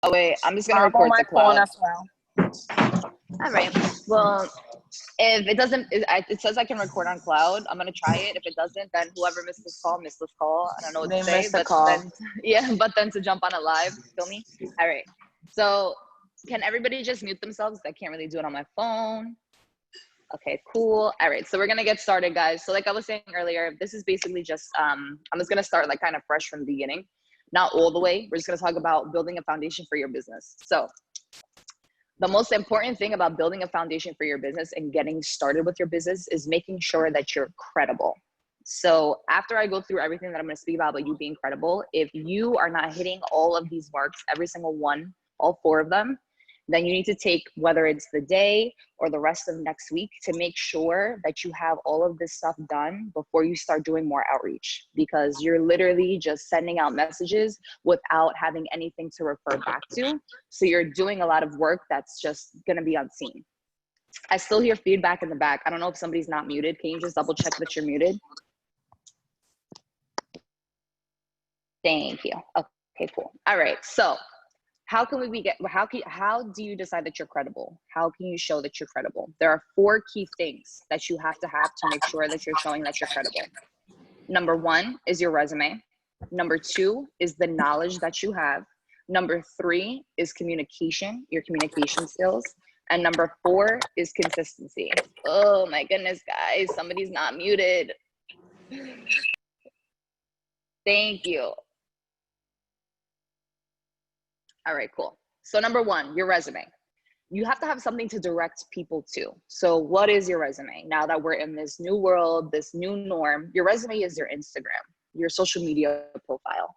Oh wait, I'm just gonna I'm on record my to phone cloud. as well. All right. Well, if it doesn't, it says I can record on cloud. I'm gonna try it. If it doesn't, then whoever missed this call, missed this call. I don't know what They to say, missed the but call. then yeah, but then to jump on it live, feel me? All right. So can everybody just mute themselves? I can't really do it on my phone. Okay, cool. All right, so we're gonna get started, guys. So like I was saying earlier, this is basically just, I'm just gonna start like kind of fresh from the beginning, not all the way. We're just gonna talk about building a foundation for your business. So the most important thing about building a foundation for your business and getting started with your business is making sure that you're credible. So after I go through everything that I'm gonna speak about you being credible, if you are not hitting all of these marks, every single one, all 4 of them, then you need to take, whether it's the day or the rest of next week, to make sure that you have all of this stuff done before you start doing more outreach, because you're literally just sending out messages without having anything to refer back to. So you're doing a lot of work that's just gonna be unseen. I still hear feedback in the back. I don't know if somebody's not muted. Can you just double check that you're muted? Thank you. Okay, cool. All right, so how do you decide that you're credible? How can you show that you're credible? There are 4 key things that you have to make sure that you're showing that you're credible. Number 1 is your resume. Number 2 is the knowledge that you have. Number 3 is communication, your communication skills. And number 4 is consistency. Oh my goodness, guys, somebody's not muted. Thank you. All right, cool. So number 1, your resume. You have to have something to direct people to. So what is your resume? Now that we're in this new world, this new norm, your resume is your Instagram, your social media profile.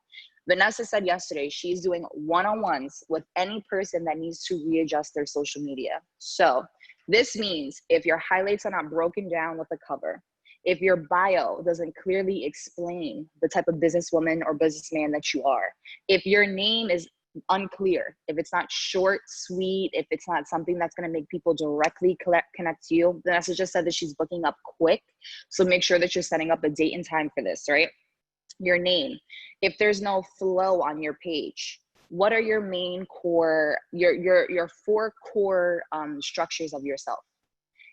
Vanessa said yesterday she's doing one-on-ones with any person that needs to readjust their social media. So this means if your highlights are not broken down with a cover, if your bio doesn't clearly explain the type of businesswoman or businessman that you are, if your name is unclear, if it's not short, sweet, if it's not something that's going to make people directly connect to you. Vanessa just said that she's booking up quick. So make sure that you're setting up a date and time for this, right? Your name. If there's no flow on your page, what are your main core, your 4 core structures of yourself?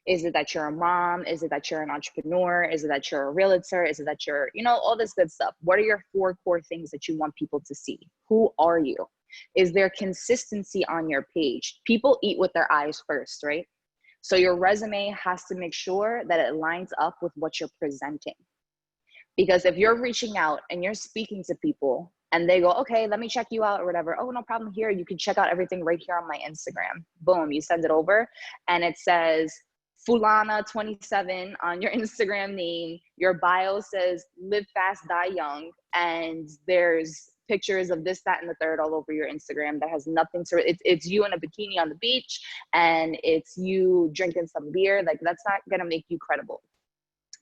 Is it that you're a mom? Is it that you're an entrepreneur? Is it that you're a realtor? Is it that you're, all this good stuff? What are your 4 core things that you want people to see? Who are you? Is there consistency on your page? People eat with their eyes first, right? So your resume has to make sure that it lines up with what you're presenting. Because if you're reaching out and you're speaking to people and they go, okay, let me check you out or whatever. Oh, no problem here. You can check out everything right here on my Instagram. Boom, you send it over and it says Fulana 27 on your Instagram name. Your bio says live fast, die young. And there's pictures of this, that, and the third all over your Instagram that has nothing to, it's you in a bikini on the beach and it's you drinking some beer. Like that's not gonna make you credible.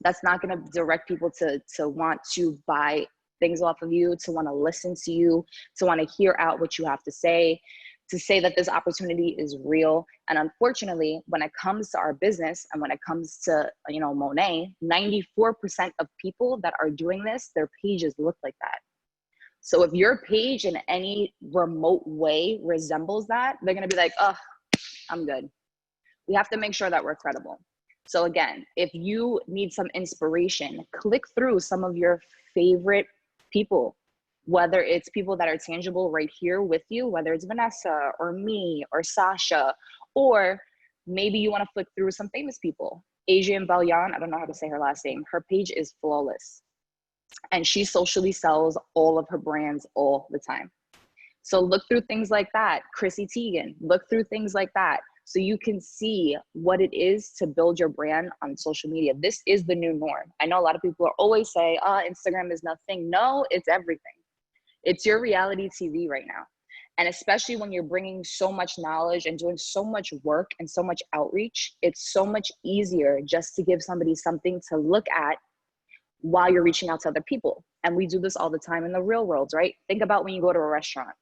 That's not gonna direct people to want to buy things off of you, to wanna listen to you, to wanna hear out what you have to say that this opportunity is real. And unfortunately, when it comes to our business and when it comes to, Monet, 94% of people that are doing this, their pages look like that. So if your page in any remote way resembles that, they're gonna be like, oh, I'm good. We have to make sure that we're credible. So again, if you need some inspiration, click through some of your favorite people, whether it's people that are tangible right here with you, whether it's Vanessa or me or Sasha, or maybe you wanna flick through some famous people. Adrienne Bellion, I don't know how to say her last name. Her page is flawless. And she socially sells all of her brands all the time. So look through things like that. Chrissy Teigen, look through things like that. So you can see what it is to build your brand on social media. This is the new norm. I know a lot of people always say, Instagram is nothing. No, it's everything. It's your reality TV right now. And especially when you're bringing so much knowledge and doing so much work and so much outreach, it's so much easier just to give somebody something to look at while you're reaching out to other people. And we do this all the time in the real world, right? Think about when you go to a restaurant.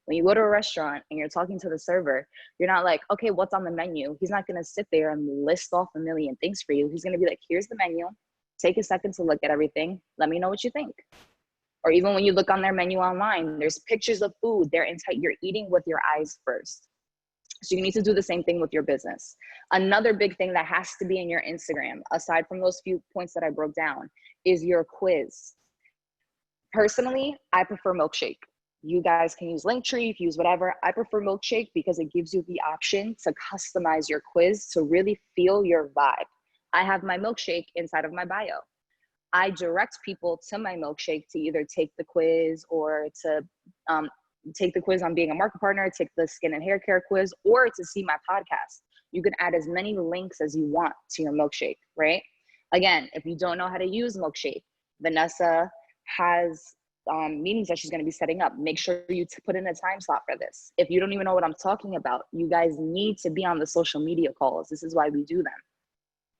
When you go to a restaurant and you're talking to the server, you're not like, okay, what's on the menu? He's not gonna sit there and list off a million things for you. He's gonna be like, here's the menu. Take a second to look at everything. Let me know what you think. Or even when you look on their menu online, there's pictures of food. You're eating with your eyes first. So you need to do the same thing with your business. Another big thing that has to be in your Instagram, aside from those few points that I broke down, is your quiz. Personally, I prefer Milkshake. You guys can use Linktree, you can use whatever. I prefer Milkshake because it gives you the option to customize your quiz to really feel your vibe. I have my Milkshake inside of my bio. I direct people to my Milkshake to either take the quiz or to take the quiz on being a market partner, take the skin and hair care quiz, or to see my podcast. You can add as many links as you want to your Milkshake, right? Again, if you don't know how to use Milkshake, Vanessa has meetings that she's going to be setting up. Make sure you put in a time slot for this. If you don't even know what I'm talking about, you guys need to be on the social media calls. This is why we do them.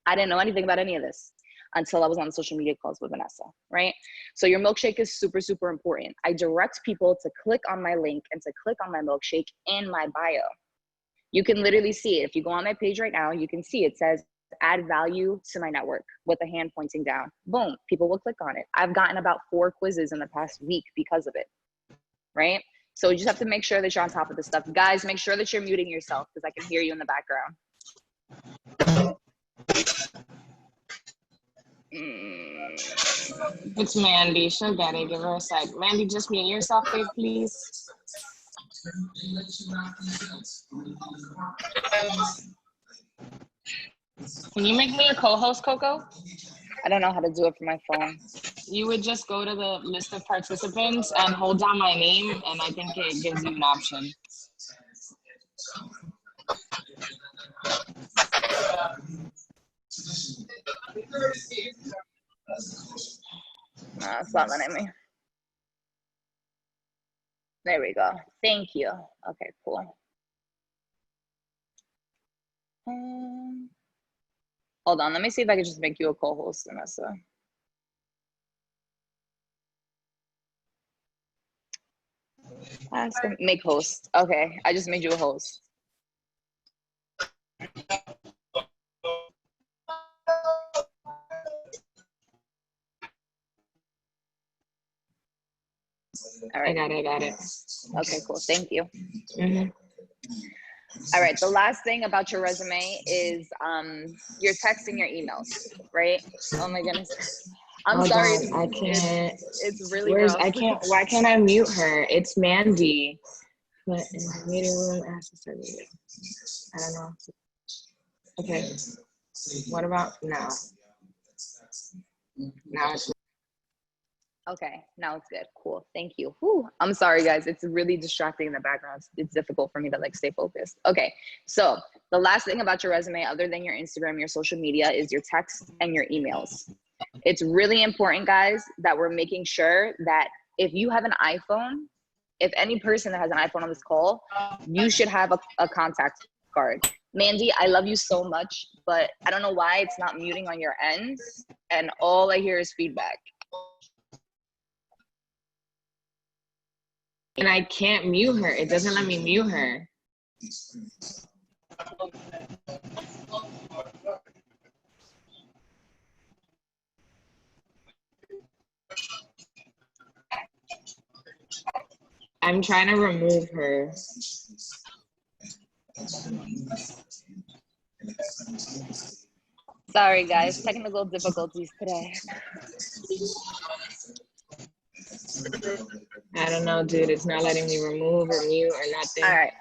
I didn't know anything about any of this until I was on the social media calls with Vanessa, right? So your Milkshake is super, super important. I direct people to click on my link and to click on my Milkshake in my bio. You can literally see it. If you go on my page right now, you can see it says, add value to my network with a hand pointing down. Boom, people will click on it. I've gotten about 4 quizzes in the past week because of it, right? So you just have to make sure that you're on top of this stuff. Guys, make sure that you're muting yourself because I can hear you in the background. It's Mandy. She'll get it. Give her a sec. Mandy, just mute yourself, babe, please. Can you make me a co-host, Coco? I don't know how to do it from my phone. You would just go to the list of participants and hold down my name, and I think it gives you an option. No, it's not letting me. There we go. Thank you. Okay, cool. Hold on. Let me see if I can just make you a co-host, Vanessa. Make host. Okay, I just made you a host. All right. I got it. Okay, cool. Thank you. Mm-hmm. All right. The last thing about your resume is your text and your emails, right? Oh my goodness. I'm sorry. God, I can't. It's really rough. Why can't I mute her? It's Mandy. But in the meeting room, ask to start meeting. I don't know. Okay. What about now? Now it's Okay, now it's good. Cool. Thank you. Whew. I'm sorry, guys. It's really distracting in the background. It's difficult for me to like stay focused. Okay, so the last thing about your resume, other than your Instagram, your social media, is your text and your emails. It's really important, guys, that we're making sure that if you have an iPhone, if any person that has an iPhone on this call, you should have a contact card. Mandy, I love you so much, but I don't know why it's not muting on your end, and all I hear is feedback. and I can't mute her. It doesn't let me mute her. I'm trying to remove her. Sorry, guys. Technical difficulties today. I don't know, dude. It's not letting me remove or mute or nothing. All right.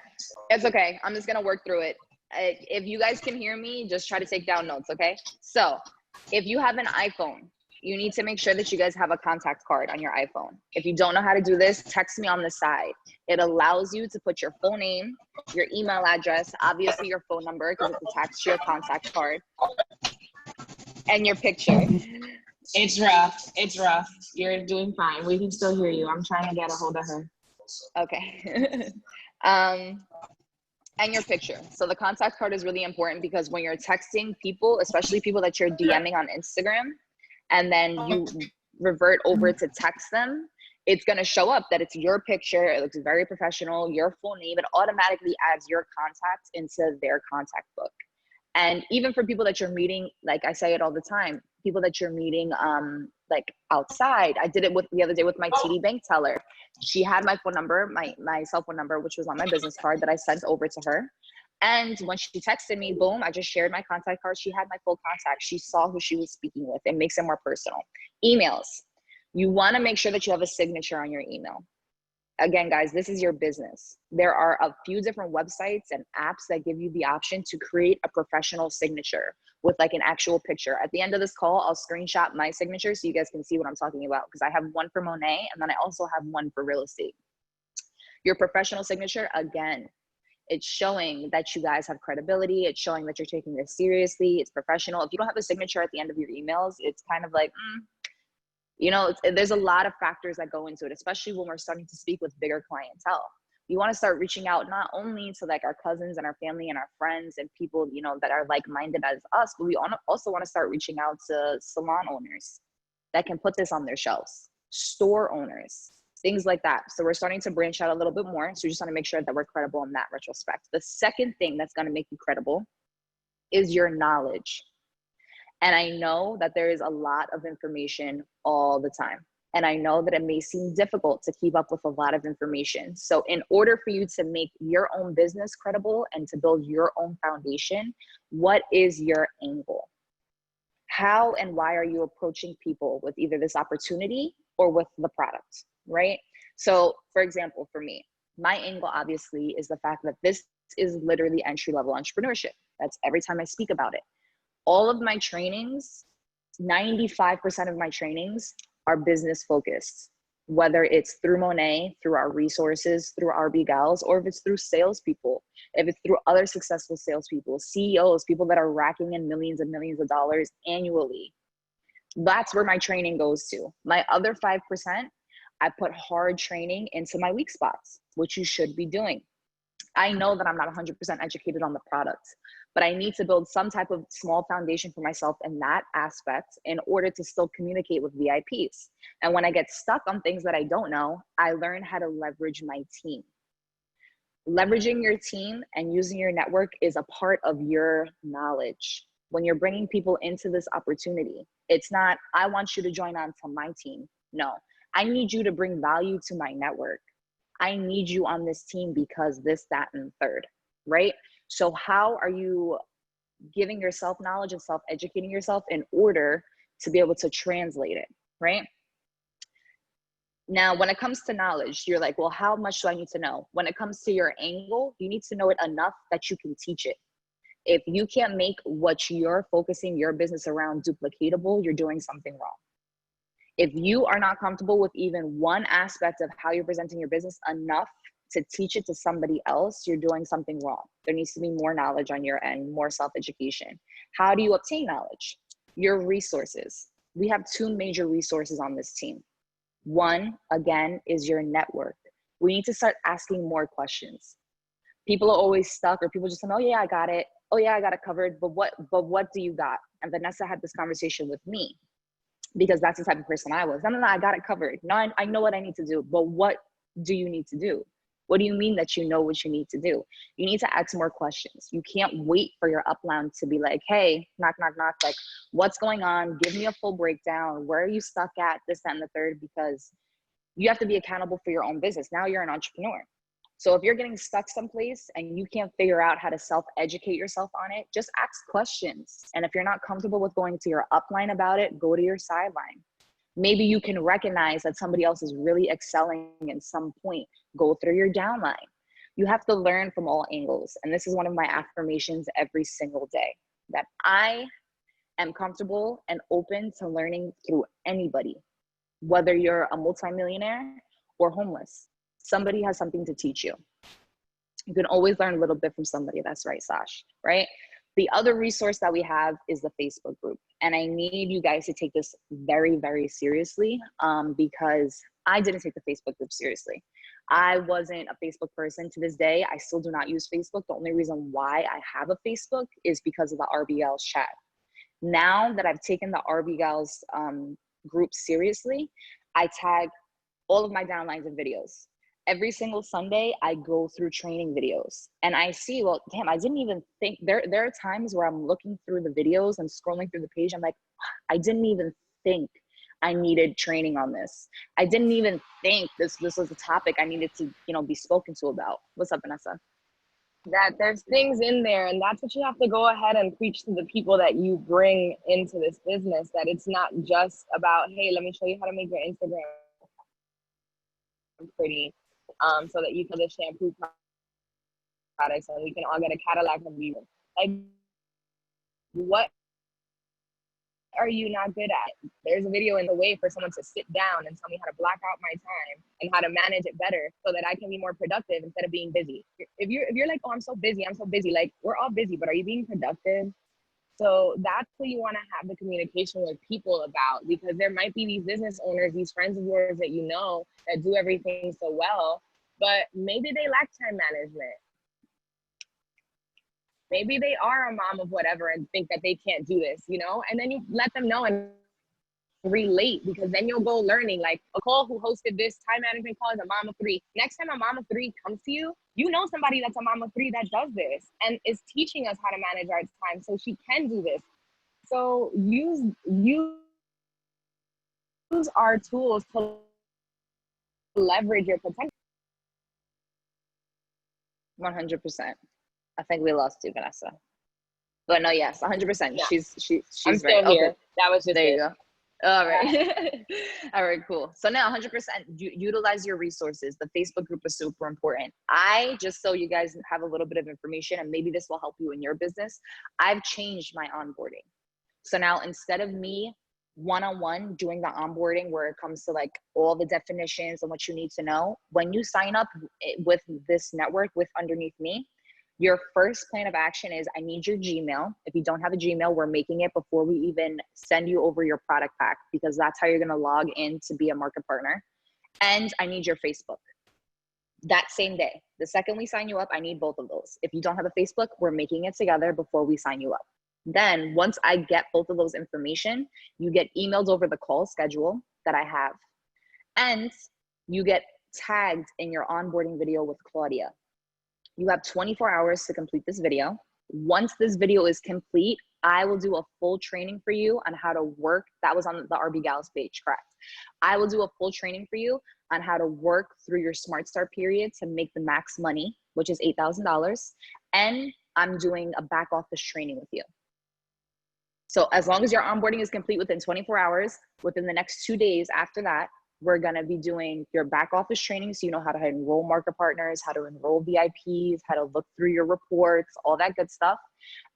It's okay. I'm just going to work through it. If you guys can hear me, just try to take down notes, okay? So if you have an iPhone, you need to make sure that you guys have a contact card on your iPhone. If you don't know how to do this, text me on the side. It allows you to put your full name, your email address, obviously your phone number because it's attached to your contact card, and your picture. It's rough. It's rough. You're doing fine. We can still hear you. I'm trying to get a hold of her. Okay. And your picture. So the contact card is really important because when you're texting people, especially people that you're DMing on Instagram, and then you revert over to text them, it's going to show up that it's your picture. It looks very professional, your full name. It automatically adds your contact into their contact book. And even for people that you're meeting, like I say it all the time, people that you're meeting like outside. I did it with the other day with my TD Bank teller. She had my phone number, my cell phone number, which was on my business card that I sent over to her. And when she texted me, boom, I just shared my contact card. She had my full contact. She saw who she was speaking with. It makes it more personal. Emails. You want to make sure that you have a signature on your email. Again, guys, this is your business. There are a few different websites and apps that give you the option to create a professional signature with like an actual picture. At the end of this call, I'll screenshot my signature so you guys can see what I'm talking about, because I have one for Monet and then I also have one for real estate. Your professional signature, again, it's showing that you guys have credibility. It's showing that you're taking this seriously. It's professional. If you don't have a signature at the end of your emails, it's kind of like, you know, there's a lot of factors that go into it, especially when we're starting to speak with bigger clientele. You want to start reaching out not only to like our cousins and our family and our friends and people, you know, that are like-minded as us, but we also want to start reaching out to salon owners that can put this on their shelves, store owners, things like that. So we're starting to branch out a little bit more. So we just want to make sure that we're credible in that retrospect. The second thing that's going to make you credible is your knowledge. And I know that there is a lot of information all the time. And I know that it may seem difficult to keep up with a lot of information. So in order for you to make your own business credible and to build your own foundation, what is your angle? How and why are you approaching people with either this opportunity or with the product, right? So for example, for me, my angle obviously is the fact that this is literally entry-level entrepreneurship. That's every time I speak about it. All of my trainings, 95% of my trainings are business focused, whether it's through Monet, through our resources, through RB Gals, or if it's through salespeople, if it's through other successful salespeople, CEOs, people that are racking in millions and millions of dollars annually. That's where my training goes to. My other 5%, I put hard training into my weak spots, which you should be doing. I know that I'm not 100% educated on the product, but I need to build some type of small foundation for myself in that aspect in order to still communicate with VIPs. And when I get stuck on things that I don't know, I learn how to leverage my team. Leveraging your team and using your network is a part of your knowledge. When you're bringing people into this opportunity, it's not, I want you to join on to my team. No, I need you to bring value to my network. I need you on this team because this, that, and third, right? So how are you giving yourself knowledge and self-educating yourself in order to be able to translate it, right? Now, when it comes to knowledge, you're like, well, how much do I need to know? When it comes to your angle, you need to know it enough that you can teach it. If you can't make what you're focusing your business around duplicatable, you're doing something wrong. If you are not comfortable with even one aspect of how you're presenting your business enough to teach it to somebody else, you're doing something wrong. There needs to be more knowledge on your end, more self-education. How do you obtain knowledge? Your resources. We have two major resources on this team. One, again, is your network. We need to start asking more questions. People are always stuck, or people just say, oh yeah, I got it. Oh yeah, I got it covered. But what do you got? And Vanessa had this conversation with me, because that's the type of person I was. No, I got it covered. No, I know what I need to do, but what do you need to do? What do you mean that you know what you need to do? You need to ask more questions. You can't wait for your upline to be like, hey, knock, knock, knock, like, what's going on? Give me a full breakdown. Where are you stuck at? This, that, and the third, because you have to be accountable for your own business. Now you're an entrepreneur. So if you're getting stuck someplace and you can't figure out how to self-educate yourself on it, just ask questions. And if you're not comfortable with going to your upline about it, go to your sideline. Maybe you can recognize that somebody else is really excelling at some point. Go through your downline. You have to learn from all angles. And this is one of my affirmations every single day, that I am comfortable and open to learning through anybody, whether you're a multimillionaire or homeless. Somebody has something to teach you. You can always learn a little bit from somebody. That's right, Sash, right? The other resource that we have is the Facebook group. And I need you guys to take this very, very seriously, because I didn't take the Facebook group seriously. I wasn't a Facebook person. To this day, I still do not use Facebook. The only reason why I have a Facebook is because of the RB Gals chat. Now that I've taken the RB Gals group seriously, I tag all of my downlines and videos. every single Sunday I go through training videos and I see, well, damn, I didn't even think there are times where I'm looking through the videos and scrolling through the page. I'm like, I didn't even think I needed training on this. I didn't even think this was a topic I needed to, be spoken to about. What's up, Vanessa? That there's things in there, and that's what you have to go ahead and preach to the people that you bring into this business, that it's not just about, hey, let me show you how to make your Instagram pretty, so that you can the shampoo products and we can all get a Cadillac review. Like, what are you not good at? There's a video in the way for someone to sit down and tell me how to block out my time and how to manage it better so that I can be more productive instead of being busy. If you're like, oh, I'm so busy, like, we're all busy, but are you being productive? So that's what you want to have the communication with people about, because there might be these business owners, these friends of yours that you know that do everything so well, but maybe they lack time management. Maybe they are a mom of whatever and think that they can't do this, and then you let them know and relate, because then you'll go learning. Like Nicole, who hosted this time management call, is a mom of three. Next time a mom of three comes to you, you know somebody that's a mom of three that does this and is teaching us how to manage our time so she can do this. So use our tools to leverage your potential. 100%. I think we lost you, Vanessa. But no, yes, 100%. Yeah. She's I'm still right. here. Okay. That was just there it. you go. All right. All right, cool. So now 100% utilize your resources. The Facebook group is super important. Just so you guys have a little bit of information, and maybe this will help you in your business, I've changed my onboarding. So now instead of me one-on-one doing the onboarding where it comes to like all the definitions and what you need to know, when you sign up with this network with Underneath Me, your first plan of action is I need your Gmail. If you don't have a Gmail, we're making it before we even send you over your product pack, because that's how you're going to log in to be a market partner. And I need your Facebook. That same day, the second we sign you up, I need both of those. If you don't have a Facebook, we're making it together before we sign you up. Then once I get both of those information, you get emailed over the call schedule that I have, and you get tagged in your onboarding video with Claudia. You have 24 hours to complete this video. Once this video is complete, I will do a full training for you on how to work. That was on the RB Gals page, correct? I will do a full training for you on how to work through your Smart Start period to make the max money, which is $8,000. And I'm doing a back office training with you. So as long as your onboarding is complete within 24 hours, within the next 2 days after that, we're going to be doing your back office training. So you know how to enroll market partners, how to enroll VIPs, how to look through your reports, all that good stuff.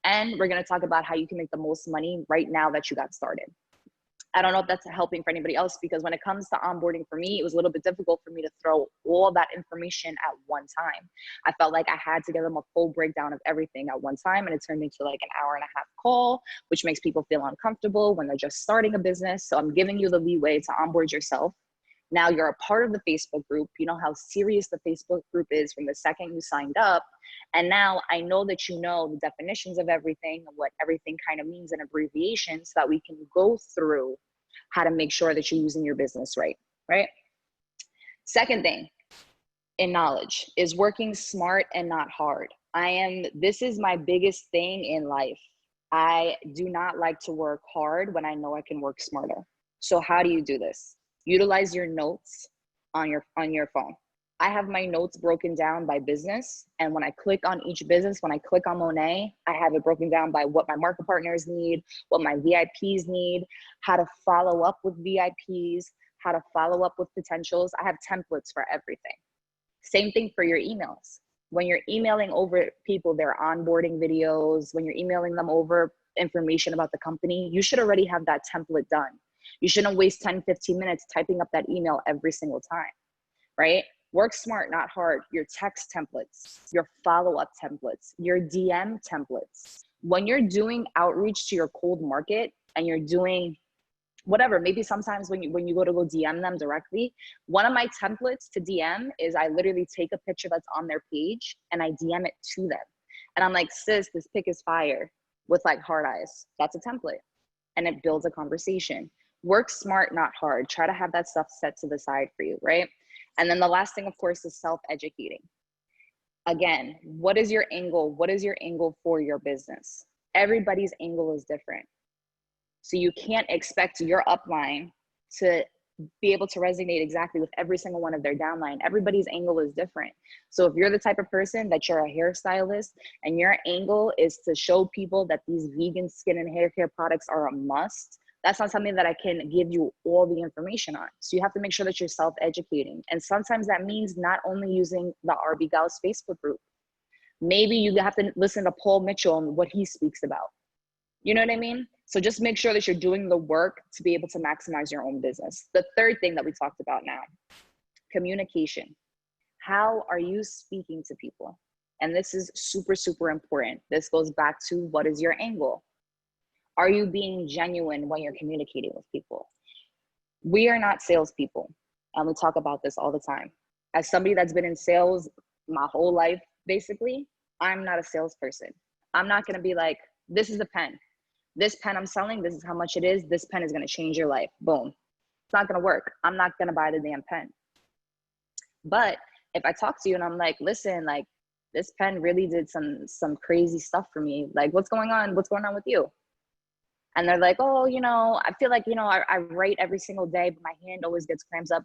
And we're going to talk about how you can make the most money right now that you got started. I don't know if that's helping for anybody else, because when it comes to onboarding for me, it was a little bit difficult for me to throw all that information at one time. I felt like I had to give them a full breakdown of everything at one time, and it turned into like an hour-and-a-half call, which makes people feel uncomfortable when they're just starting a business. So I'm giving you the leeway to onboard yourself. Now you're a part of the Facebook group. You know how serious the Facebook group is from the second you signed up. And now I know that you know the definitions of everything and what everything kind of means in abbreviations, so that we can go through how to make sure that you're using your business right? Second thing in knowledge is working smart and not hard. This is my biggest thing in life. I do not like to work hard when I know I can work smarter. So how do you do this? Utilize your notes on your phone. I have my notes broken down by business. And when I click on each business, when I click on Monet, I have it broken down by what my market partners need, what my VIPs need, how to follow up with VIPs, how to follow up with potentials. I have templates for everything. Same thing for your emails. When you're emailing over people their onboarding videos, when you're emailing them over information about the company, you should already have that template done. You shouldn't waste 10, 15 minutes typing up that email every single time, right? Work smart, not hard. Your text templates, your follow-up templates, your DM templates. When you're doing outreach to your cold market and you're doing whatever, maybe sometimes when you go DM them directly, one of my templates to DM is I literally take a picture that's on their page and I DM it to them. And I'm like, sis, this pic is fire, with like heart eyes. That's a template. And it builds a conversation. Work smart, not hard. Try to have that stuff set to the side for you, right? And then the last thing, of course, is self-educating. Again, what is your angle? What is your angle for your business? Everybody's angle is different. So you can't expect your upline to be able to resonate exactly with every single one of their downline. Everybody's angle is different. So if you're the type of person that you're a hairstylist and your angle is to show people that these vegan skin and hair care products are a must, that's not something that I can give you all the information on. So you have to make sure that you're self-educating. And sometimes that means not only using the RB Gals Facebook group. Maybe you have to listen to Paul Mitchell and what he speaks about. You know what I mean? So just make sure that you're doing the work to be able to maximize your own business. The third thing that we talked about now, communication. How are you speaking to people? And this is super, super important. This goes back to what is your angle? Are you being genuine when you're communicating with people? We are not salespeople, and we talk about this all the time. As somebody that's been in sales my whole life, basically, I'm not a salesperson. I'm not gonna be like, this is a pen. This pen I'm selling, this is how much it is. This pen is gonna change your life. Boom. It's not gonna work. I'm not gonna buy the damn pen. But if I talk to you and I'm like, listen, like this pen really did some crazy stuff for me. Like, what's going on? What's going on with you? And they're like, oh, you know, I feel like, you know, I write every single day, but my hand always gets cramps up.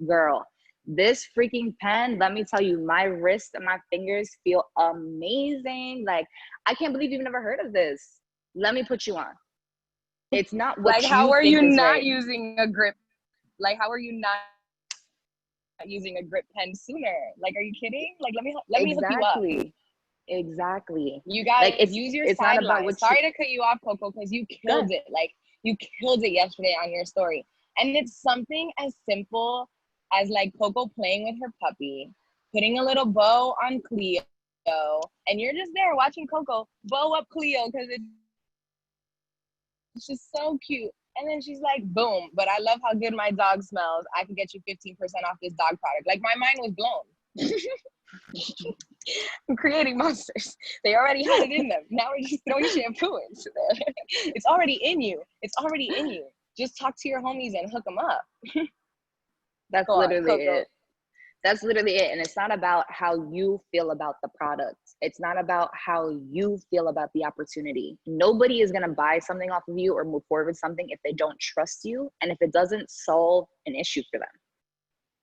Girl, this freaking pen, let me tell you, my wrist and my fingers feel amazing. Like, I can't believe you've never heard of this. Let me put you on. It's not what Like, how are you think is not right. using a grip? Like, how are you not using a grip pen sooner? Like, are you kidding? Like, let me hook you up. Exactly. You guys, Like use your it's not about sidelines. what Sorry to cut you off, Coco, because you killed it. Like, you killed it yesterday on your story. And it's something as simple as like Coco playing with her puppy, putting a little bow on Cleo, and you're just there watching Coco bow up Cleo because it's just so cute. And then she's like, boom, but I love how good my dog smells. I can get you 15% off this dog product. Like, my mind was blown. I'm creating monsters. They already had it in them. Now we're just throwing shampoo into there. It's already in you. It's already in you. Just talk to your homies and hook them up. That's literally it. That's literally it. And it's not about how you feel about the product. It's not about how you feel about the opportunity. Nobody is going to buy something off of you or move forward with something if they don't trust you and if it doesn't solve an issue for them.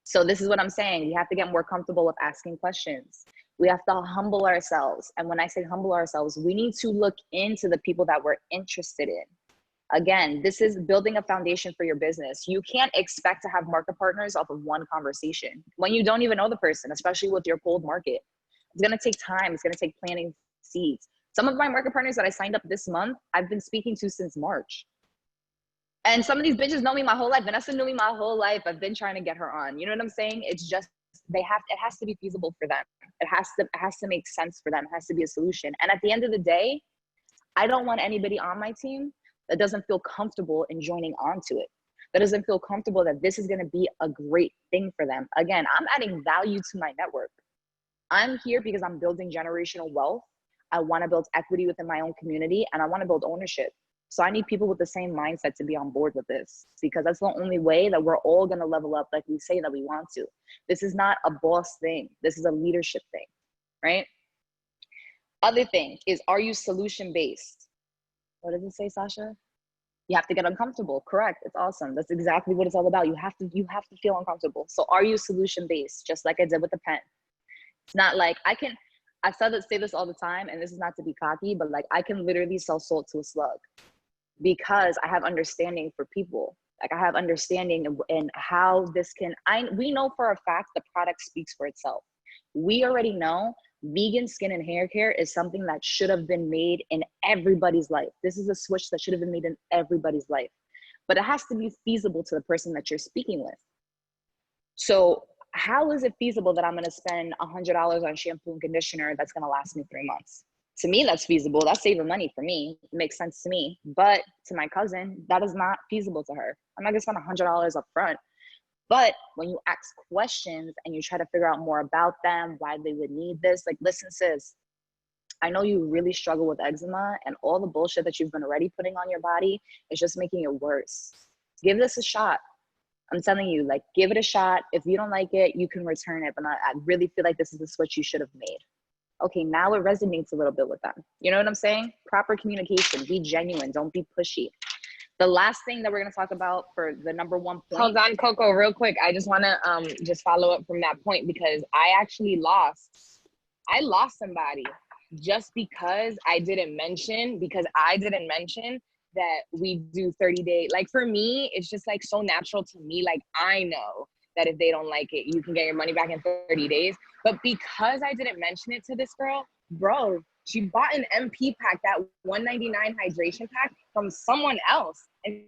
So this is what I'm saying. We have to get more comfortable with asking questions. We have to humble ourselves. And when I say humble ourselves, we need to look into the people that we're interested in. Again, this is building a foundation for your business. You can't expect to have market partners off of one conversation when you don't even know the person, especially with your cold market. It's going to take time. It's going to take planting seeds. Some of my market partners that I signed up this month, I've been speaking to since March. And some of these bitches know me my whole life. Vanessa knew me my whole life. I've been trying to get her on. You know what I'm saying? It's just, it has to be feasible for them. It has to make sense for them. It has to be a solution. And at the end of the day, I don't want anybody on my team that doesn't feel comfortable in joining onto it, that doesn't feel comfortable that this is going to be a great thing for them. Again, I'm adding value to my network. I'm here because I'm building generational wealth. I want to build equity within my own community, and I want to build ownership. So I need people with the same mindset to be on board with this, because that's the only way that we're all going to level up like we say that we want to. This is not a boss thing. This is a leadership thing, right? Other thing is, are you solution-based? What does it say, Sasha? You have to get uncomfortable. Correct. It's awesome. That's exactly what it's all about. You have to feel uncomfortable. So are you solution-based? Just like I did with the pen. It's not like I say this all the time, and this is not to be cocky, but like I can literally sell salt to a slug because I have understanding for people. Like I have understanding in how this we know for a fact the product speaks for itself. We already know vegan skin and hair care is something that should have been made in everybody's life. This is a switch that should have been made in everybody's life, but it has to be feasible to the person that you're speaking with. So how is it feasible that I'm going to spend $100 on shampoo and conditioner that's going to last me 3 months? To me, that's feasible. That's saving money for me. It makes sense to me. But to my cousin, that is not feasible to her. I'm not going to spend $100 up front. But when you ask questions and you try to figure out more about them, why they would need this, like, listen, sis, I know you really struggle with eczema, and all the bullshit that you've been already putting on your body is just making it worse. Give this a shot. I'm telling you, like, give it a shot. If you don't like it, you can return it. But I really feel like this is the switch you should have made. Okay, now it resonates a little bit with them. You know what I'm saying? Proper communication, be genuine, don't be pushy. The last thing that we're gonna talk about for the number one point. Hold on, Coco, real quick. I just wanna just follow up from that point because I actually lost somebody just because I didn't mention that we do 30-day. Like for me, it's just like so natural to me. Like I know that if they don't like it, you can get your money back in 30 days. But because I didn't mention it to this girl, bro, she bought an MP pack, that $199 hydration pack from someone else. And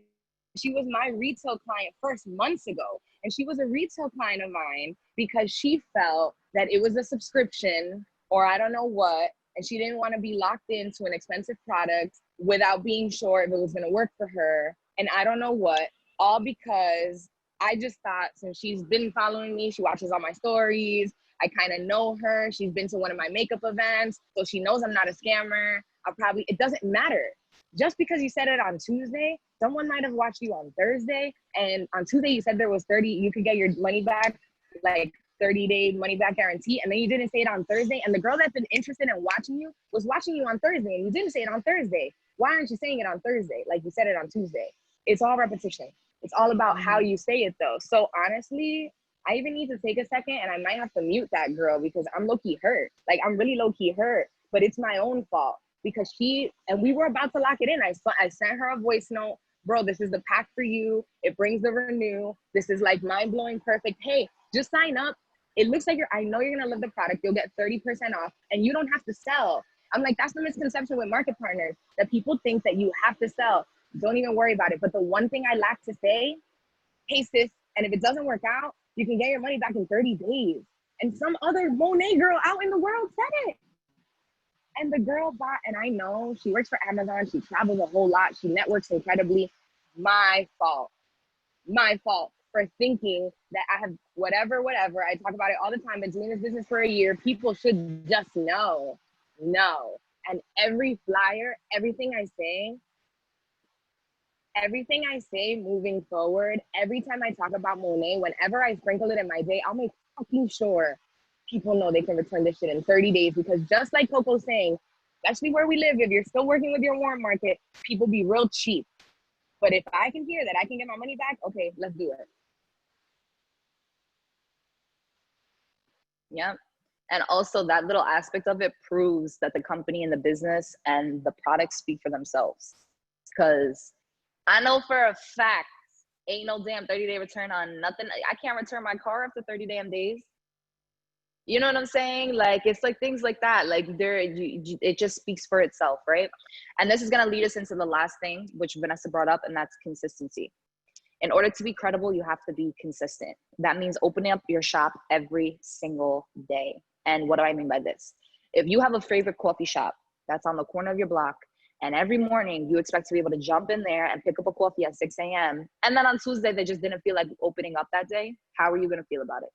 she was my retail client first months ago. And she was a retail client of mine because she felt that it was a subscription or I don't know what. And she didn't want to be locked into an expensive product without being sure if it was going to work for her. And I don't know what, all because I just thought since she's been following me, she watches all my stories, I kind of know her. She's been to one of my makeup events, so she knows I'm not a scammer. It doesn't matter. Just because you said it on Tuesday, someone might have watched you on Thursday. And on Tuesday, you said there was 30, you could get your money back, like 30-day money back guarantee. And then you didn't say it on Thursday. And the girl that's been interested in watching you was watching you on Thursday and you didn't say it on Thursday. Why aren't you saying it on Thursday? Like you said it on Tuesday. It's all repetition. It's all about how you say it though. So honestly, I even need to take a second and I might have to mute that girl because I'm low-key hurt. Like I'm really low-key hurt, but it's my own fault because we were about to lock it in. I sent her a voice note. Bro, this is the pack for you. It brings the renew. This is like mind-blowing perfect. Hey, just sign up. It looks like I know you're gonna love the product. You'll get 30% off and you don't have to sell. I'm like, that's the misconception with market partners, that people think that you have to sell. Don't even worry about it. But the one thing I lack to say, hey sis, and if it doesn't work out, you can get your money back in 30 days. And some other Monet girl out in the world said it. And the girl bought, and I know she works for Amazon. She travels a whole lot. She networks incredibly. My fault for thinking that I have whatever. I talk about it all the time. Been doing this business for a year. People should just know. And every flyer, everything I say moving forward, every time I talk about Monet, whenever I sprinkle it in my day, I'll make fucking sure people know they can return this shit in 30 days. Because just like Coco's saying, especially where we live, if you're still working with your warm market, people be real cheap. But if I can hear that I can get my money back, okay, let's do it. Yep. And also that little aspect of it proves that the company and the business and the products speak for themselves. Because I know for a fact, ain't no damn 30-day return on nothing. I can't return my car after 30 damn days. You know what I'm saying? Like, it's like things like that. Like it just speaks for itself, right? And this is gonna lead us into the last thing, which Vanessa brought up, and that's consistency. In order to be credible, you have to be consistent. That means opening up your shop every single day. And what do I mean by this? If you have a favorite coffee shop that's on the corner of your block, and every morning you expect to be able to jump in there and pick up a coffee at 6 a.m. and then on Tuesday they just didn't feel like opening up that day, how are you gonna feel about it?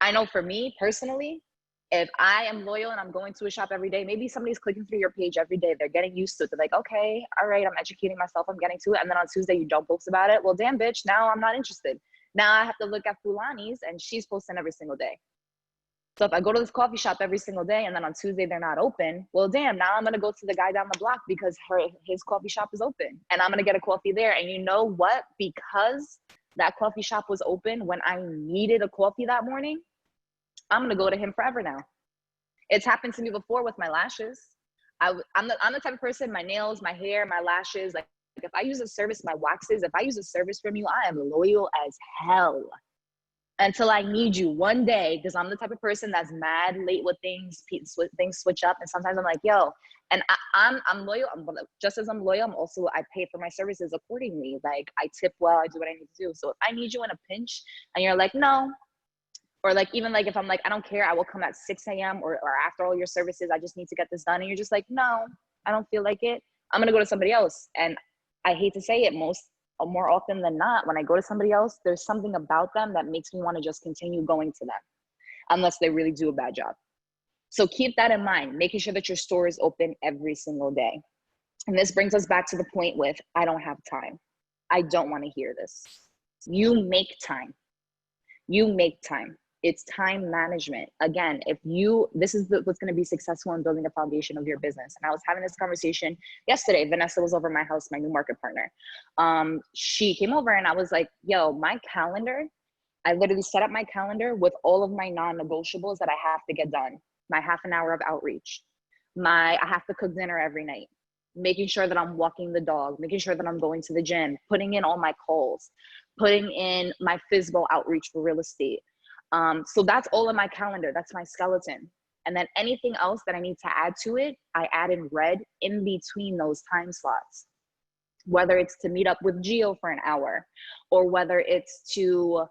I know for me personally, if I am loyal and I'm going to a shop every day, maybe somebody's clicking through your page every day, they're getting used to it. They're like, okay, all right, I'm educating myself, I'm getting to it. And then on Tuesday you don't post about it. Well, damn bitch, now I'm not interested. Now I have to look at Fulani's and she's posting every single day. So if I go to this coffee shop every single day and then on Tuesday they're not open, well, damn, now I'm gonna go to the guy down the block because his coffee shop is open and I'm gonna get a coffee there. And you know what? Because that coffee shop was open when I needed a coffee that morning, I'm gonna go to him forever now. It's happened to me before with my lashes. I'm the type of person, my nails, my hair, my lashes, like if I use a service, my waxes, if I use a service from you, I am loyal as hell. Until I need you one day, because I'm the type of person that's mad late with things switch up, and sometimes I'm like, yo, and I'm loyal. Just as I'm loyal, I pay for my services accordingly. Like I tip well, I do what I need to do. So if I need you in a pinch, and you're like, no, or like even like if I'm like, I don't care, I will come at 6 a.m. or after all your services, I just need to get this done, and you're just like, no, I don't feel like it. I'm gonna go to somebody else, and I hate to say it, more often than not, when I go to somebody else, there's something about them that makes me want to just continue going to them, unless they really do a bad job. So keep that in mind, making sure that your store is open every single day. And this brings us back to the point with, I don't have time. I don't want to hear this. You make time. You make time. It's time management. Again, if you, this is what's going to be successful in building a foundation of your business. And I was having this conversation yesterday. Vanessa was over my house, my new market partner. She came over and I was like, yo, my calendar, I literally set up my calendar with all of my non-negotiables that I have to get done. My half an hour of outreach. I have to cook dinner every night. Making sure that I'm walking the dog, making sure that I'm going to the gym, putting in all my calls, putting in my physical outreach for real estate. So that's all in my calendar. That's my skeleton. And then anything else that I need to add to it, I add in red in between those time slots. Whether it's to meet up with Gio for an hour, or whether it's to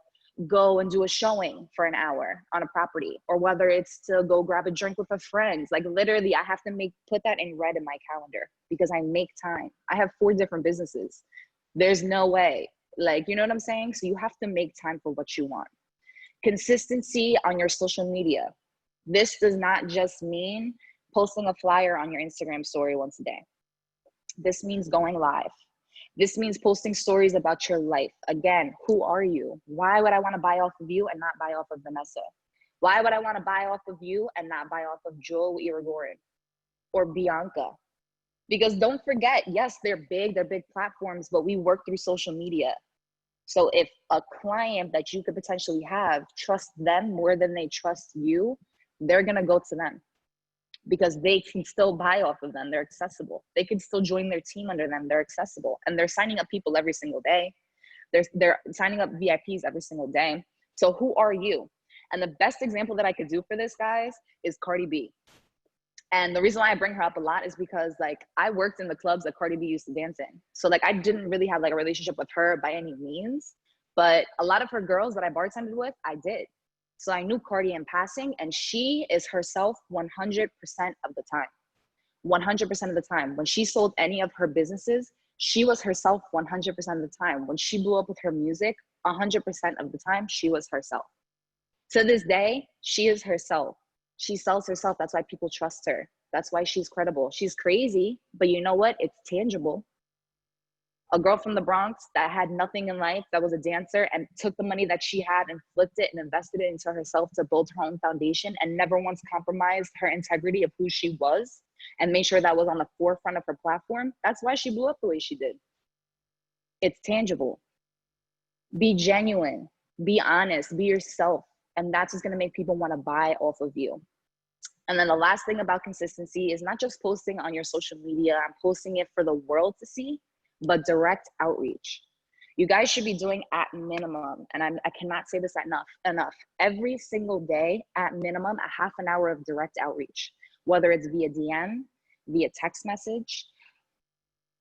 go and do a showing for an hour on a property, or whether it's to go grab a drink with a friend. Like literally, I have to put that in red in my calendar because I make time. I have 4 different businesses. There's no way, like, you know what I'm saying? So you have to make time for what you want. Consistency on your social media. This does not just mean posting a flyer on your Instagram story once a day. This means going live. This means posting stories about your life. Again, who are you? Why would I want to buy off of you and not buy off of Vanessa? Why would I want to buy off of you and not buy off of Joel Irigoyen or Bianca? Because don't forget, yes, they're big platforms, but we work through social media. So if a client that you could potentially have trusts them more than they trust you, they're going to go to them because they can still buy off of them. They're accessible. They can still join their team under them. They're accessible. And they're signing up people every single day. They're signing up VIPs every single day. So who are you? And the best example that I could do for this, guys, is Cardi B. And the reason why I bring her up a lot is because like I worked in the clubs that Cardi B used to dance in. So like I didn't really have like a relationship with her by any means, but a lot of her girls that I bartended with, I did. So I knew Cardi in passing, and she is herself 100% of the time. 100% of the time. When she sold any of her businesses, she was herself 100% of the time. When she blew up with her music, 100% of the time, she was herself. To this day, she is herself. She sells herself. That's why people trust her. That's why she's credible. She's crazy, but you know what? It's tangible. A girl from the Bronx that had nothing in life, that was a dancer, and took the money that she had and flipped it and invested it into herself to build her own foundation, and never once compromised her integrity of who she was and made sure that was on the forefront of her platform. That's why she blew up the way she did. It's tangible. Be genuine, be honest, be yourself. And that's what's going to make people want to buy off of you. And then the last thing about consistency is not just posting on your social media and posting it for the world to see, but direct outreach. You guys should be doing at minimum, and I cannot say this enough, every single day at minimum, a half an hour of direct outreach, whether it's via DM, via text message,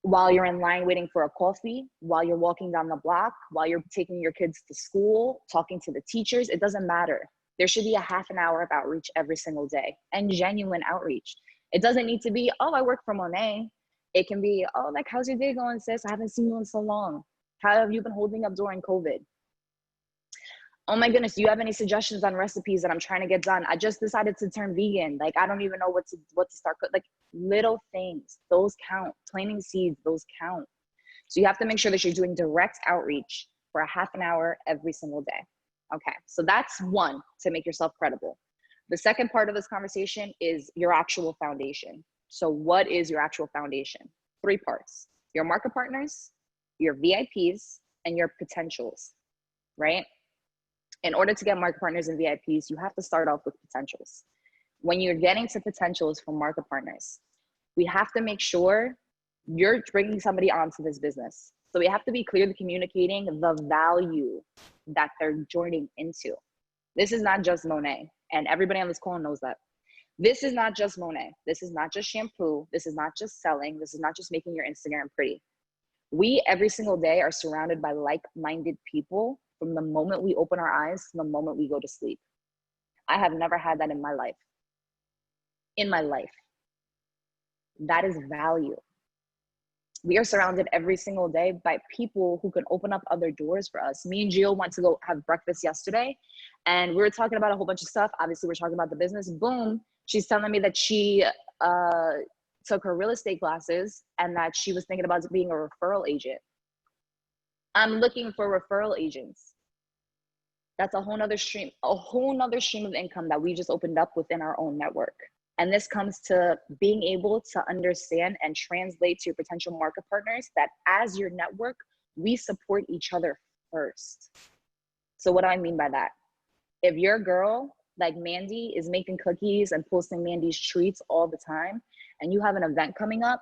while you're in line waiting for a coffee, while you're walking down the block, while you're taking your kids to school, talking to the teachers, it doesn't matter. There should be a half an hour of outreach every single day, and genuine outreach. It doesn't need to be, oh, I work for Monet. It can be, oh, like, how's your day going, sis? I haven't seen you in so long. How have you been holding up during COVID? Oh my goodness, do you have any suggestions on recipes that I'm trying to get done? I just decided to turn vegan. Like, I don't even know what to start. Like, little things, those count. Planting seeds, those count. So you have to make sure that you're doing direct outreach for a half an hour every single day. Okay, so that's one, to make yourself credible. The second part of this conversation is your actual foundation. So what is your actual foundation? 3 parts: your market partners, your VIPs, and your potentials, right? In order to get market partners and VIPs, you have to start off with potentials. When you're getting to potentials from market partners, we have to make sure you're bringing somebody onto this business. So we have to be clearly communicating the value that they're joining into. This is not just Monet, and everybody on this call knows that. This is not just Monet. This is not just shampoo. This is not just selling. This is not just making your Instagram pretty. We, every single day, are surrounded by like-minded people from the moment we open our eyes to the moment we go to sleep. I have never had that in my life. In my life. That is value. We are surrounded every single day by people who can open up other doors for us. Me and Gio went to go have breakfast yesterday, and we were talking about a whole bunch of stuff. Obviously, we're talking about the business. Boom, she's telling me that she took her real estate classes and that she was thinking about being a referral agent. I'm looking for referral agents. That's a whole nother stream of income that we just opened up within our own network. And this comes to being able to understand and translate to your potential market partners that as your network, we support each other first. So what do I mean by that? If your girl, like Mandy, is making cookies and posting Mandy's treats all the time, and you have an event coming up,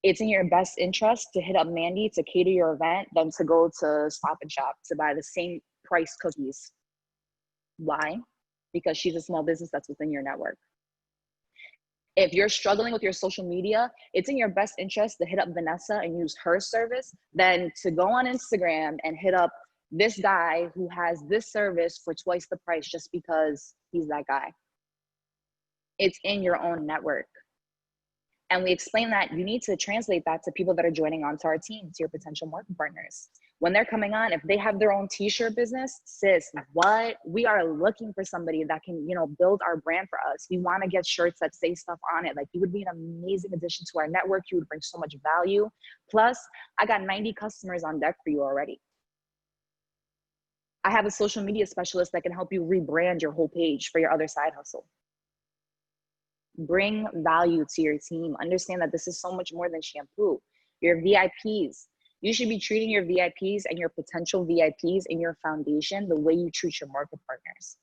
it's in your best interest to hit up Mandy to cater your event than to go to Stop and Shop to buy the same price cookies. Why? Because she's a small business that's within your network. If you're struggling with your social media, it's in your best interest to hit up Vanessa and use her service than to go on Instagram and hit up this guy who has this service for twice the price just because he's that guy. It's in your own network. And we explain that you need to translate that to people that are joining onto our team, to your potential market partners. When they're coming on, if they have their own t-shirt business, sis, what? We are looking for somebody that can, build our brand for us. We want to get shirts that say stuff on it. Like, you would be an amazing addition to our network. You would bring so much value. Plus, I got 90 customers on deck for you already. I have a social media specialist that can help you rebrand your whole page for your other side hustle. Bring value to your team. Understand that this is so much more than shampoo. Your VIPs. You should be treating your VIPs and your potential VIPs in your foundation the way you treat your market partners.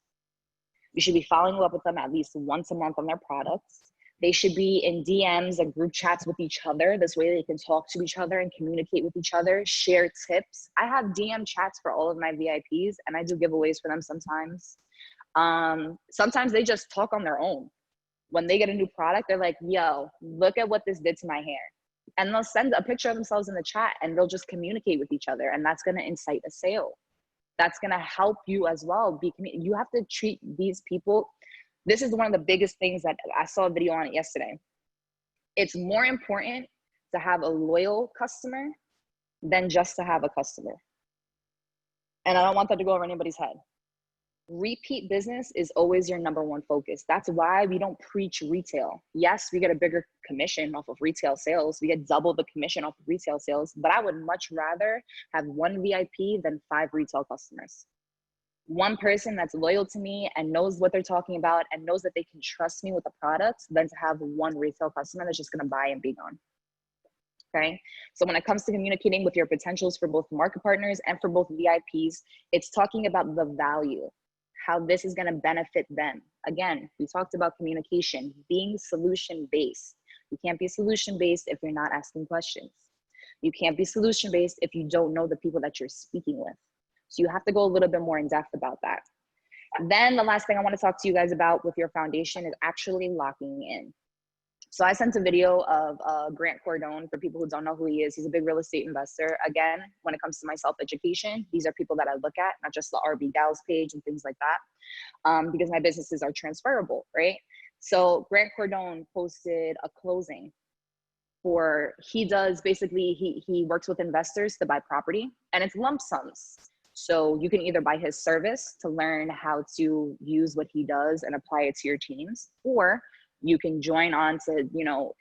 You should be following up with them at least once a month on their products. They should be in DMs and group chats with each other. This way they can talk to each other and communicate with each other, share tips. I have DM chats for all of my VIPs, and I do giveaways for them sometimes. Sometimes they just talk on their own. When they get a new product, they're like, yo, look at what this did to my hair. And they'll send a picture of themselves in the chat and they'll just communicate with each other. And that's going to incite a sale. That's going to help you as well. You have to treat these people. This is one of the biggest things that I saw a video on it yesterday. It's more important to have a loyal customer than just to have a customer. And I don't want that to go over anybody's head. Repeat business is always your number one focus. That's why we don't preach retail. Yes, we get a bigger commission off of retail sales. We get double the commission off of retail sales, but I would much rather have one VIP than 5 retail customers. One person that's loyal to me and knows what they're talking about and knows that they can trust me with the product than to have one retail customer that's just gonna buy and be gone. Okay, so when it comes to communicating with your potentials for both market partners and for both VIPs, it's talking about the value, how this is going to benefit them. Again, we talked about communication, being solution-based. You can't be solution-based if you're not asking questions. You can't be solution-based if you don't know the people that you're speaking with. So you have to go a little bit more in depth about that. Then the last thing I want to talk to you guys about with your foundation is actually locking in. So I sent a video of Grant Cardone. For people who don't know who he is, he's a big real estate investor. Again, when it comes to my self-education, these are people that I look at, not just the RB Gals page and things like that, because my businesses are transferable, right? So Grant Cardone posted a closing for, he works with investors to buy property, and it's lump sums. So you can either buy his service to learn how to use what he does and apply it to your teams, or you can join on to,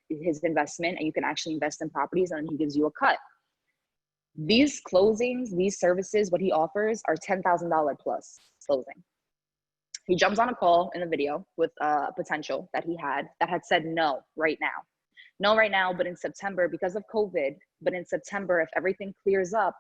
his investment, and you can actually invest in properties and he gives you a cut. These closings, these services, what he offers are $10,000 plus closing. He jumps on a call in the video with a potential that he had said no right now. No right now, but in September, because of COVID, but in September, if everything clears up,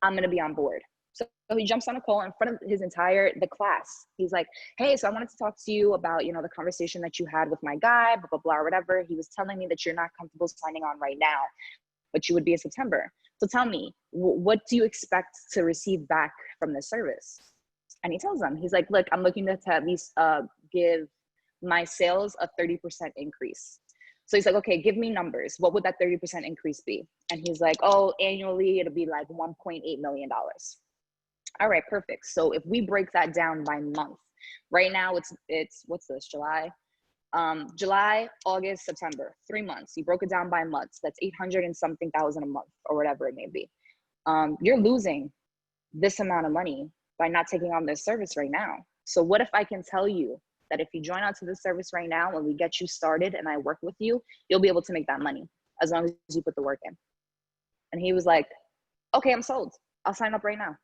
I'm going to be on board. So he jumps on a call in front of the class. He's like, hey, so I wanted to talk to you about, the conversation that you had with my guy, blah, blah, blah, or whatever. He was telling me that you're not comfortable signing on right now, but you would be in September. So tell me, what do you expect to receive back from this service? And he tells them, he's like, look, I'm looking to at least give my sales a 30% increase. So he's like, okay, give me numbers. What would that 30% increase be? And he's like, oh, annually, it'll be like $1.8 million. All right, perfect. So if we break that down by month, right now it's what's this, July? July, August, September, 3 months. You broke it down by months. That's 800 and something thousand a month or whatever it may be. You're losing this amount of money by not taking on this service right now. So what if I can tell you that if you join onto this service right now and we get you started and I work with you, you'll be able to make that money as long as you put the work in. And he was like, Okay, I'm sold. I'll sign up right now.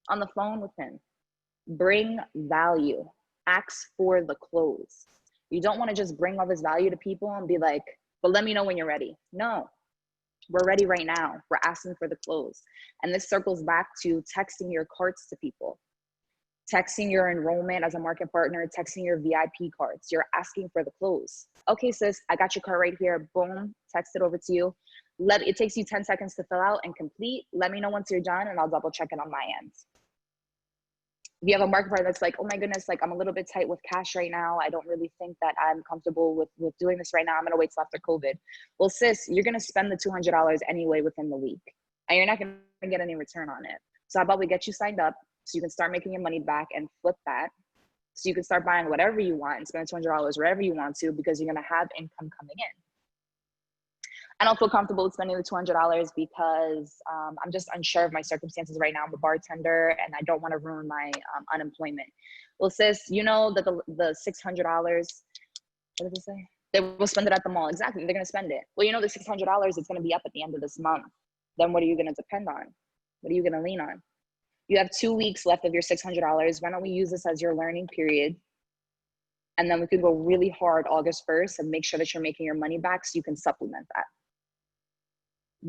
On the phone with him. Bring value. Ask for the close. You don't want to just bring all this value to people and be like, but let me know when you're ready. No, we're ready right now. We're asking for the close. And this circles back to texting your cards to people, texting your enrollment as a market partner, texting your VIP cards. You're asking for the close. Okay, sis, I got your card right here. Boom, text it over to you. It takes you 10 seconds to fill out and complete. Let me know once you're done and I'll double check it on my end. If you have a market partner that's like, oh my goodness, like I'm a little bit tight with cash right now. I don't really think that I'm comfortable with doing this right now. I'm gonna wait till after COVID. Well, sis, you're gonna spend the $200 anyway within the week and you're not gonna get any return on it. So how about we get you signed up so you can start making your money back and flip that. So you can start buying whatever you want and spend $200 wherever you want to, because you're gonna have income coming in. I don't feel comfortable with spending the $200 because I'm just unsure of my circumstances right now. I'm a bartender and I don't want to ruin my unemployment. Well, sis, you know that the $600, what did it say? They will spend it at the mall. Exactly, they're going to spend it. Well, you know the $600 is going to be up at the end of this month. Then what are you going to depend on? What are you going to lean on? You have 2 weeks left of your $600. Why don't we use this as your learning period? And then we could go really hard August 1st and make sure that you're making your money back so you can supplement that.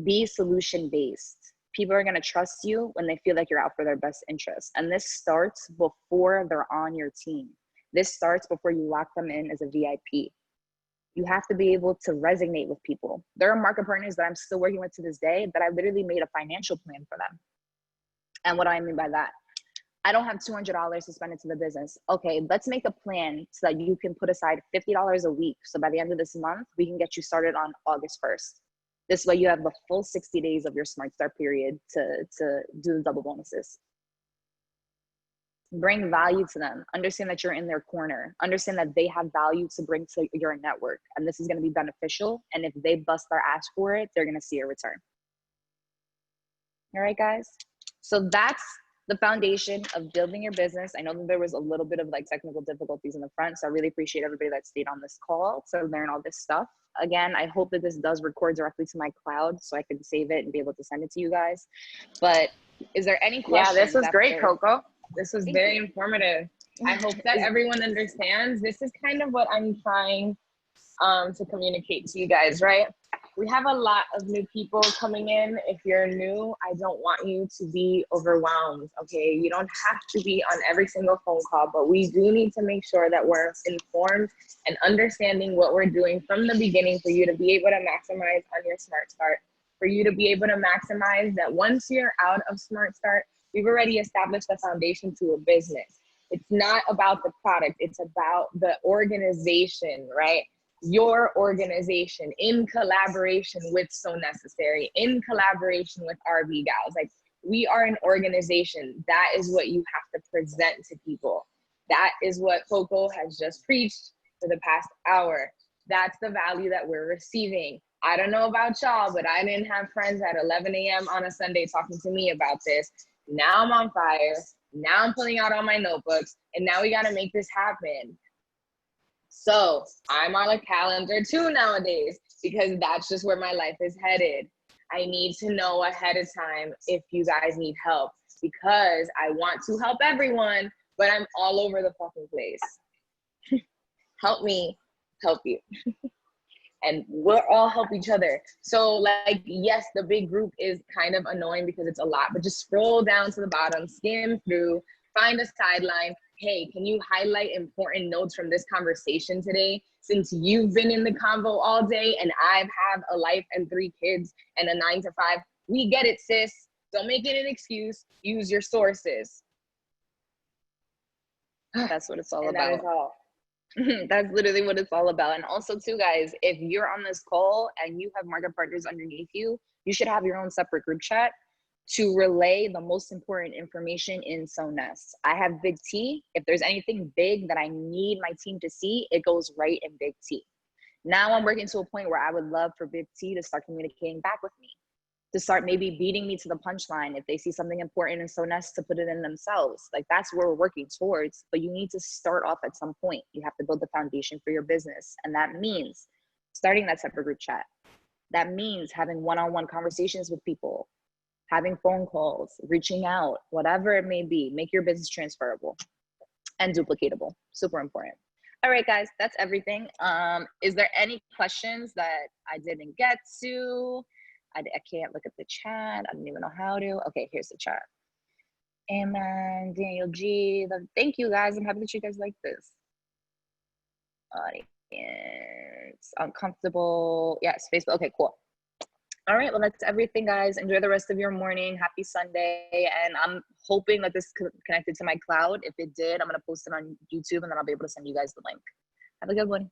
Be solution-based. People are going to trust you when they feel like you're out for their best interest. And this starts before they're on your team. This starts before you lock them in as a VIP. You have to be able to resonate with people. There are market partners that I'm still working with to this day that I literally made a financial plan for them. And what do I mean by that? I don't have $200 to spend into the business. Okay, let's make a plan so that you can put aside $50 a week. So by the end of this month, we can get you started on August 1st. This way you have the full 60 days of your Smart Start period to do the double bonuses. Bring value to them. Understand that you're in their corner. Understand that they have value to bring to your network. And this is going to be beneficial. And if they bust their ass for it, they're going to see a return. All right, guys. So that's the foundation of building your business. I know that there was a little bit of like technical difficulties in the front. So I really appreciate everybody that stayed on this call to learn all this stuff. Again, I hope that this does record directly to my cloud so I can save it and be able to send it to you guys. But is there any questions? Yeah, this was great, after? Coco. This was very informative. I hope that everyone understands. This is kind of what I'm trying to communicate to you guys, right? We have a lot of new people coming in. If you're new, I don't want you to be overwhelmed, okay? You don't have to be on every single phone call, but we do need to make sure that we're informed and understanding what we're doing from the beginning for you to be able to maximize on your Smart Start, for you to be able to maximize that once you're out of Smart Start, we've already established the foundation to a business. It's not about the product, it's about the organization, right? Your organization in collaboration with So Necessary, in collaboration with RV Gals. Like, we are an organization. That is what you have to present to people. That is what Coco has just preached for the past hour. That's the value that we're receiving. I don't know about y'all, but I didn't have friends at 11 a.m. on a Sunday talking to me about this. Now I'm on fire. Now I'm pulling out all my notebooks, and now we got to make this happen. So I'm on a calendar too nowadays, because that's just where my life is headed. I need to know ahead of time if you guys need help, because I want to help everyone, but I'm all over the fucking place. Help me help you. And we'll all help each other. So like, yes, the big group is kind of annoying because it's a lot, but just scroll down to the bottom, skim through, find a sideline. Hey, can you highlight important notes from this conversation today? Since you've been in the convo all day and I have a life and 3 kids and a 9 to 5, we get it, sis. Don't make it an excuse. Use your sources. That's what it's all And about. that is all. That's literally what it's all about. And also too, guys, if you're on this call and you have market partners underneath you, you should have your own separate group chat to relay the most important information in SONES. I have Big T. If there's anything big that I need my team to see, it goes right in Big T. Now I'm working to a point where I would love for Big T to start communicating back with me, to start maybe beating me to the punchline if they see something important in SONES, to put it in themselves. Like, that's where we're working towards. But you need to start off at some point. You have to build the foundation for your business. And that means starting that separate group chat. That means having one-on-one conversations with people. having phone calls, reaching out, whatever it may be. Make your business transferable and duplicatable. Super important. All right, guys, that's everything. Is there any questions that I didn't get to? I can't look at the chat. I don't even know how to. Okay, here's the chat. Amen. Daniel G. Thank you, guys. I'm happy that you guys like this. Audience. Uncomfortable. Yes, Facebook. Okay, cool. All right, well, that's everything, guys. Enjoy the rest of your morning. Happy Sunday. And I'm hoping that this connected to my cloud. If it did, I'm going to post it on YouTube, and then I'll be able to send you guys the link. Have a good one.